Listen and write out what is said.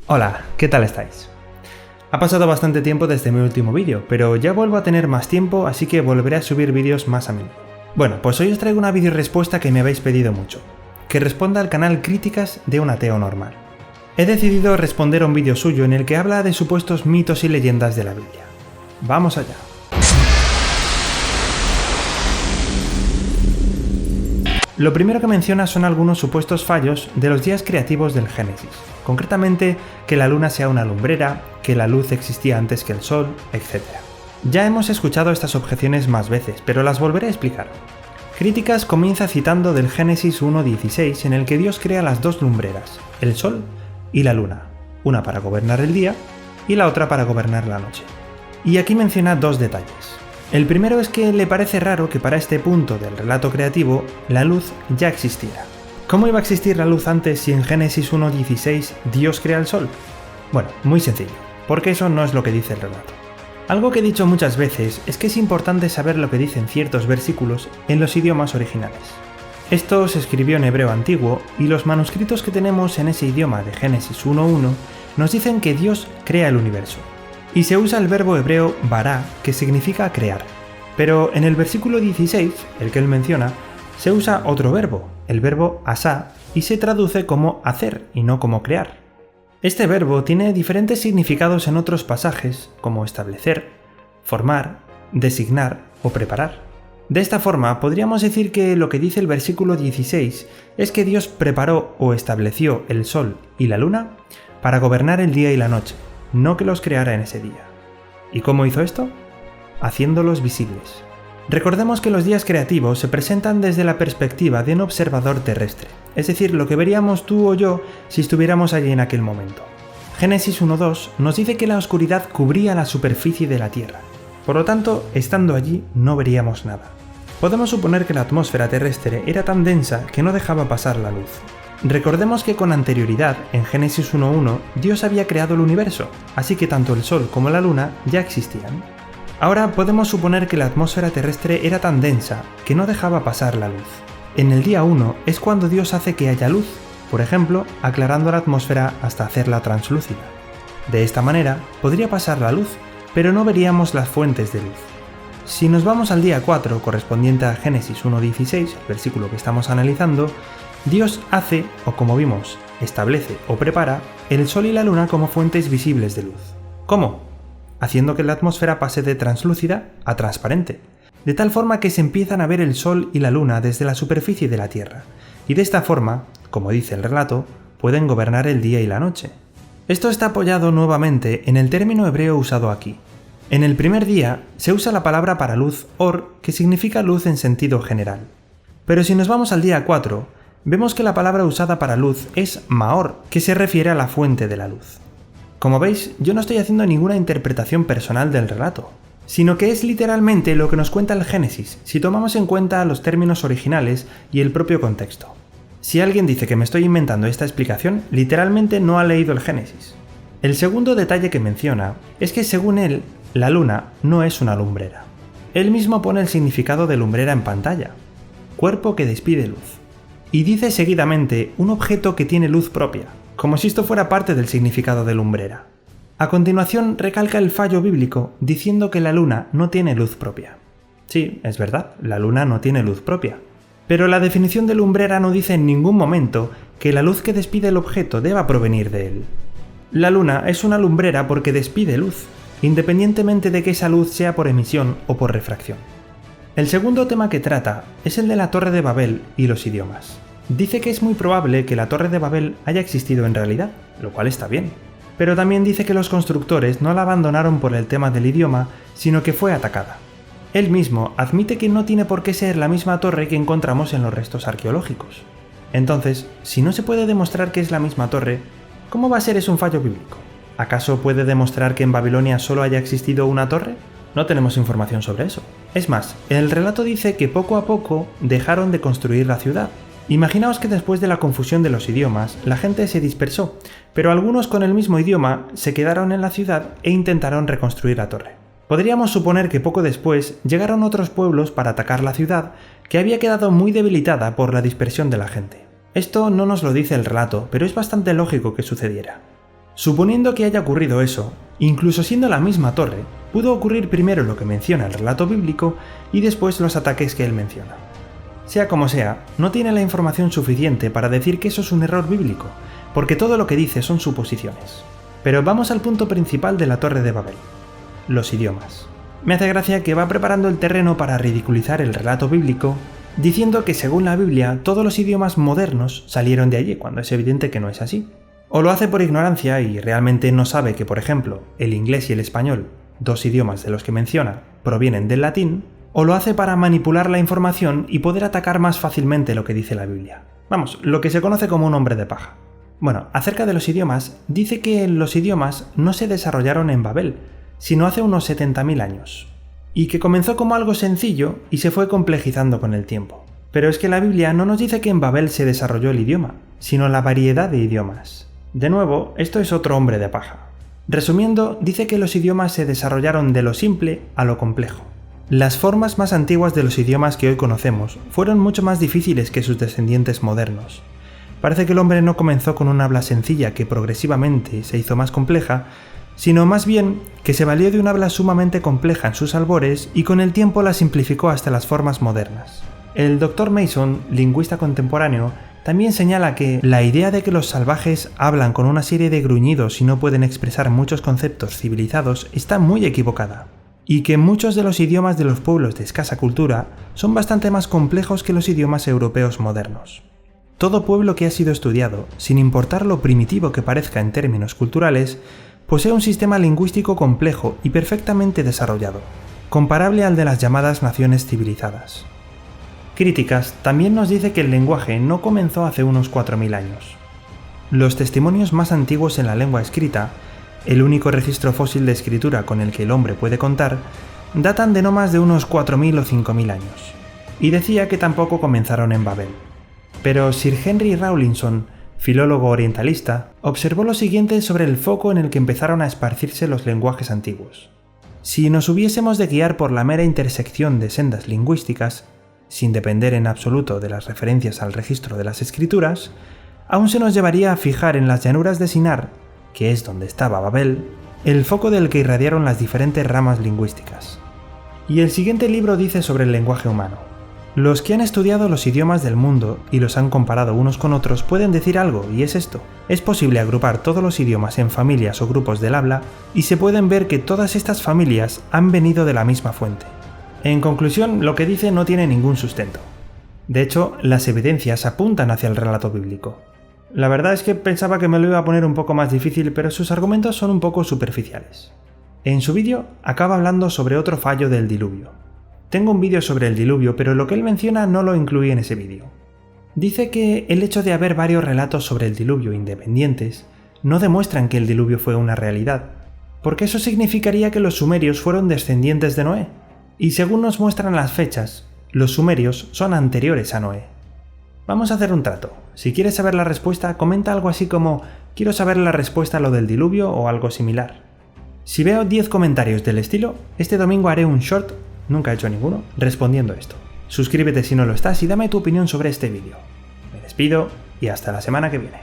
Hola, ¿qué tal estáis? Ha pasado bastante tiempo desde mi último vídeo, pero ya vuelvo a tener más tiempo, así que volveré a subir vídeos más a menudo. Bueno, pues hoy os traigo una vídeo respuesta que me habéis pedido mucho, que responda al canal Críticas de un ateo normal. He decidido responder a un vídeo suyo en el que habla de supuestos mitos y leyendas de la Biblia. Vamos allá. Lo primero que menciona son algunos supuestos fallos de los días creativos del Génesis, concretamente que la luna sea una lumbrera, que la luz existía antes que el sol, etc. Ya hemos escuchado estas objeciones más veces, pero las volveré a explicar. Críticas comienza citando del Génesis 1:16 en el que Dios crea las dos lumbreras, el sol y la luna, una para gobernar el día y la otra para gobernar la noche. Y aquí menciona dos detalles. El primero es que le parece raro que para este punto del relato creativo la luz ya existiera. ¿Cómo iba a existir la luz antes si en Génesis 1:16 Dios crea el sol? Bueno, muy sencillo, porque eso no es lo que dice el relato. Algo que he dicho muchas veces es que es importante saber lo que dicen ciertos versículos en los idiomas originales. Esto se escribió en hebreo antiguo y los manuscritos que tenemos en ese idioma de Génesis 1:1 nos dicen que Dios crea el universo. Y se usa el verbo hebreo bará, que significa crear. Pero en el versículo 16, el que él menciona, se usa otro verbo, el verbo asá, y se traduce como hacer y no como crear. Este verbo tiene diferentes significados en otros pasajes, como establecer, formar, designar o preparar. De esta forma, podríamos decir que lo que dice el versículo 16 es que Dios preparó o estableció el sol y la luna para gobernar el día y la noche, no que los creara en ese día. ¿Y cómo hizo esto? Haciéndolos visibles. Recordemos que los días creativos se presentan desde la perspectiva de un observador terrestre, es decir, lo que veríamos tú o yo si estuviéramos allí en aquel momento. Génesis 1:2 nos dice que la oscuridad cubría la superficie de la Tierra. Por lo tanto, estando allí no veríamos nada. Podemos suponer que la atmósfera terrestre era tan densa que no dejaba pasar la luz. Recordemos que con anterioridad, en Génesis 1:1, Dios había creado el universo, así que tanto el Sol como la Luna ya existían. Ahora podemos suponer que la atmósfera terrestre era tan densa que no dejaba pasar la luz. En el día 1 es cuando Dios hace que haya luz, por ejemplo, aclarando la atmósfera hasta hacerla translúcida. De esta manera, podría pasar la luz, pero no veríamos las fuentes de luz. Si nos vamos al día 4, correspondiente a Génesis 1:16, el versículo que estamos analizando, Dios hace, o como vimos, establece o prepara, el sol y la luna como fuentes visibles de luz. ¿Cómo? Haciendo que la atmósfera pase de translúcida a transparente, de tal forma que se empiezan a ver el sol y la luna desde la superficie de la Tierra, y de esta forma, como dice el relato, pueden gobernar el día y la noche. Esto está apoyado nuevamente en el término hebreo usado aquí. En el primer día se usa la palabra para luz or, que significa luz en sentido general. Pero si nos vamos al día 4, vemos que la palabra usada para luz es maor, que se refiere a la fuente de la luz. Como veis, yo no estoy haciendo ninguna interpretación personal del relato, sino que es literalmente lo que nos cuenta el Génesis, si tomamos en cuenta los términos originales y el propio contexto. Si alguien dice que me estoy inventando esta explicación, literalmente no ha leído el Génesis. El segundo detalle que menciona es que según él, la luna no es una lumbrera. Él mismo pone el significado de lumbrera en pantalla, cuerpo que despide luz. Y dice seguidamente un objeto que tiene luz propia, como si esto fuera parte del significado de lumbrera. A continuación recalca el fallo bíblico diciendo que la luna no tiene luz propia. Sí, es verdad, la luna no tiene luz propia. Pero la definición de lumbrera no dice en ningún momento que la luz que despide el objeto deba provenir de él. La luna es una lumbrera porque despide luz, independientemente de que esa luz sea por emisión o por refracción. El segundo tema que trata es el de la Torre de Babel y los idiomas. Dice que es muy probable que la Torre de Babel haya existido en realidad, lo cual está bien. Pero también dice que los constructores no la abandonaron por el tema del idioma, sino que fue atacada. Él mismo admite que no tiene por qué ser la misma torre que encontramos en los restos arqueológicos. Entonces, si no se puede demostrar que es la misma torre, ¿cómo va a ser eso un fallo bíblico? ¿Acaso puede demostrar que en Babilonia solo haya existido una torre? No tenemos información sobre eso. Es más, el relato dice que poco a poco dejaron de construir la ciudad. Imaginaos que después de la confusión de los idiomas, la gente se dispersó, pero algunos con el mismo idioma se quedaron en la ciudad e intentaron reconstruir la torre. Podríamos suponer que poco después llegaron otros pueblos para atacar la ciudad, que había quedado muy debilitada por la dispersión de la gente. Esto no nos lo dice el relato, pero es bastante lógico que sucediera. Suponiendo que haya ocurrido eso, incluso siendo la misma torre, pudo ocurrir primero lo que menciona el relato bíblico y después los ataques que él menciona. Sea como sea, no tiene la información suficiente para decir que eso es un error bíblico, porque todo lo que dice son suposiciones. Pero vamos al punto principal de la Torre de Babel: los idiomas. Me hace gracia que va preparando el terreno para ridiculizar el relato bíblico, diciendo que según la Biblia todos los idiomas modernos salieron de allí, cuando es evidente que no es así. O lo hace por ignorancia y realmente no sabe que, por ejemplo, el inglés y el español, dos idiomas de los que menciona, provienen del latín, o lo hace para manipular la información y poder atacar más fácilmente lo que dice la Biblia. Vamos, lo que se conoce como un hombre de paja. Bueno, acerca de los idiomas, dice que los idiomas no se desarrollaron en Babel, sino hace unos 70.000 años, y que comenzó como algo sencillo y se fue complejizando con el tiempo. Pero es que la Biblia no nos dice que en Babel se desarrolló el idioma, sino la variedad de idiomas. De nuevo, esto es otro hombre de paja. Resumiendo, dice que los idiomas se desarrollaron de lo simple a lo complejo. Las formas más antiguas de los idiomas que hoy conocemos fueron mucho más difíciles que sus descendientes modernos. Parece que el hombre no comenzó con un habla sencilla que progresivamente se hizo más compleja, sino más bien que se valió de un habla sumamente compleja en sus albores y con el tiempo la simplificó hasta las formas modernas. El Dr. Mason, lingüista contemporáneo, también señala que la idea de que los salvajes hablan con una serie de gruñidos y no pueden expresar muchos conceptos civilizados está muy equivocada, y que muchos de los idiomas de los pueblos de escasa cultura son bastante más complejos que los idiomas europeos modernos. Todo pueblo que ha sido estudiado, sin importar lo primitivo que parezca en términos culturales, posee un sistema lingüístico complejo y perfectamente desarrollado, comparable al de las llamadas naciones civilizadas. Críticas también nos dice que el lenguaje no comenzó hace unos 4.000 años. Los testimonios más antiguos en la lengua escrita, el único registro fósil de escritura con el que el hombre puede contar, datan de no más de unos 4.000 o 5.000 años, y decía que tampoco comenzaron en Babel. Pero Sir Henry Rawlinson, filólogo orientalista, observó lo siguiente sobre el foco en el que empezaron a esparcirse los lenguajes antiguos. Si nos hubiésemos de guiar por la mera intersección de sendas lingüísticas, sin depender en absoluto de las referencias al registro de las escrituras, aún se nos llevaría a fijar en las llanuras de Sinar, que es donde estaba Babel, el foco del que irradiaron las diferentes ramas lingüísticas. Y el siguiente libro dice sobre el lenguaje humano: los que han estudiado los idiomas del mundo y los han comparado unos con otros pueden decir algo, y es esto: es posible agrupar todos los idiomas en familias o grupos del habla, y se pueden ver que todas estas familias han venido de la misma fuente. En conclusión, lo que dice no tiene ningún sustento. De hecho, las evidencias apuntan hacia el relato bíblico. La verdad es que pensaba que me lo iba a poner un poco más difícil, pero sus argumentos son un poco superficiales. En su vídeo acaba hablando sobre otro fallo del diluvio. Tengo un vídeo sobre el diluvio, pero lo que él menciona no lo incluí en ese vídeo. Dice que el hecho de haber varios relatos sobre el diluvio independientes no demuestran que el diluvio fue una realidad, porque eso significaría que los sumerios fueron descendientes de Noé. Y según nos muestran las fechas, los sumerios son anteriores a Noé. Vamos a hacer un trato. Si quieres saber la respuesta, comenta algo así como «quiero saber la respuesta a lo del diluvio» o algo similar. Si veo 10 comentarios del estilo, este domingo haré un short, nunca he hecho ninguno, respondiendo esto. Suscríbete si no lo estás y dame tu opinión sobre este vídeo. Me despido y hasta la semana que viene.